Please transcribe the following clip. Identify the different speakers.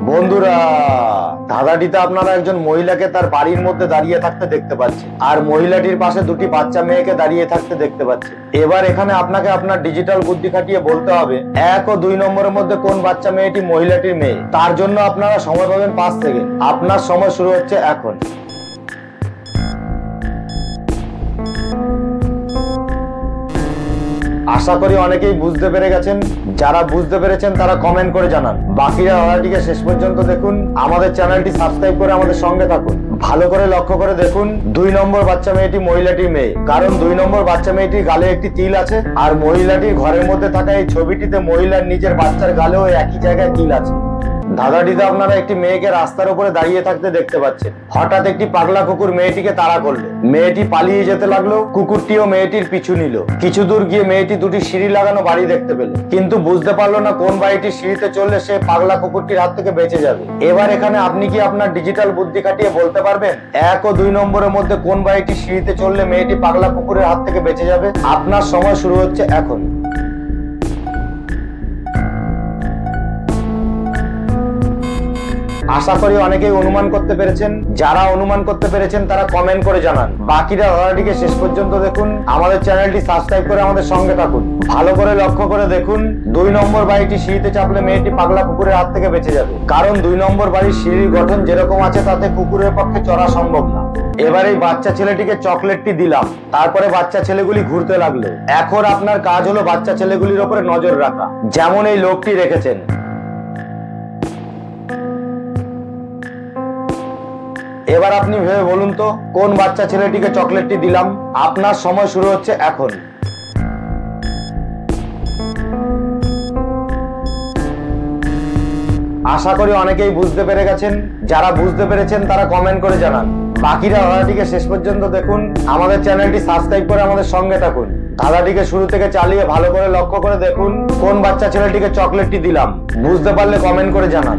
Speaker 1: বন্ধুরা, ধাঁধাটিতে আপনারা একজন মহিলাকে তার বাড়ির মধ্যে দাঁড়িয়ে থাকতে দেখতে পাচ্ছেন, আর মহিলাটির পাশে দুটি বাচ্চা মেয়েকে দাঁড়িয়ে থাকতে দেখতে পাচ্ছেন। এবার এখানে আপনাকে আপনার ডিজিটাল বুদ্ধি খাটিয়ে বলতে হবে 1 ও 2 নম্বরের মধ্যে কোন বাচ্চা মেয়েটি মহিলাটির মেয়ে। তার জন্য আপনারা সময় পাবেন 5 সেকেন্ড। আপনার সময় শুরু হচ্ছে এখন। আশা করি অনেকেই বুঝতে পেরে গেছেন। যারা বুঝতে পেরেছেন তারা কমেন্ট করে জানান। বাকিরা ভিডিওটিকে শেষ পর্যন্ত দেখুন। আমাদের চ্যানেলটি সাবস্ক্রাইব করে আমাদের সঙ্গে থাকুন। ভালো করে লক্ষ্য করে দেখুন 2 নম্বর বাচ্চা মেয়েটি মহিলাটির মেয়ে, কারণ 2 নম্বর বাচ্চা মেয়েটির গালে একটি তিল আছে, আর মহিলাটির ঘরের মধ্যে থাকা এই ছবিটিতে মহিলার নিজের বাচ্চার গালেও একই জায়গায় তিল আছে। ধাঁধাটিতে আপনারা একটি মেয়েকে রাস্তার উপরে দাঁড়িয়ে থাকতে দেখতে পাচ্ছেন। হঠাৎ একটি পাগলা কুকুর মেয়েটিকে তাড়া করলো। মেয়েটি পালিয়ে যেতে লাগলো। কুকুরটিও মেয়েটির পিছু নিল। কিছু দূর গিয়ে মেয়েটি দুটি সিঁড়ি লাগানো বাড়ি দেখতে পেল, কিন্তু বুঝতে পারলো না কোন বাড়িটির সিঁড়িতে চললে সে পাগলা কুকুরটির হাত থেকে বেঁচে যাবে। এবার এখানে আপনি কি আপনার ডিজিটাল বুদ্ধি খাটিয়ে বলতে পারবেন 1 ও 2 নম্বরের মধ্যে কোন বাড়িটির সিঁড়িতে চললে মেয়েটি পাগলা কুকুরের হাত থেকে বেঁচে যাবে? আপনার সময় শুরু হচ্ছে এখন। আশা করি অনেকেই অনুমান করতে পেরেছেন। যারা অনুমান করতে পেরেছেন তারা কমেন্ট করে জানান। বাকিরা ভিডিওটিকে শেষ পর্যন্ত দেখুন। আমাদের চ্যানেলটি সাবস্ক্রাইব করে আমাদের সঙ্গে থাকুন। ভালো করে লক্ষ্য করে দেখুন 2 নম্বর বাড়িটি সিঁড়িতে চাপলে মেয়েটি পাগলা কুকুরের হাত থেকে বেঁচে যাবে, কারণ 2 নম্বর বাড়ির সিঁড়ির গঠন যেরকম আছে তাতে কুকুরের পক্ষে চড়া সম্ভব না। এবার এই বাচ্চা ছেলেটিকে চকলেটটি দিলাম, তারপরে বাচ্চা ছেলেগুলি ঘুরতে লাগলো। এখন আপনার কাজ হলো বাচ্চা ছেলেগুলির উপরে নজর রাখা, যেমন এই লোকটি রেখেছেন। এবার আপনি ভেবে বলুন তো কোন বাচ্চা ছেলেটিকে চকলেটটি দিলাম? আপনার সময় শুরু হচ্ছে এখন। আশা করি অনেকেই বুঝতে পেরে গেছেন। যারা বুঝতে পেরেছেন তারা কমেন্ট করে জানান। বাকিরা ভিডিওটিকে শেষ পর্যন্ত দেখুন। আমাদের চ্যানেলটি সাবস্ক্রাইব করে আমাদের সঙ্গে থাকুন। ধাঁধাটিকে শুরু থেকে চালিয়ে ভালো করে লক্ষ্য করে দেখুন কোন বাচ্চা ছেলেটিকে চকলেটটি দিলাম। বুঝতে পারলে কমেন্ট করে জানান।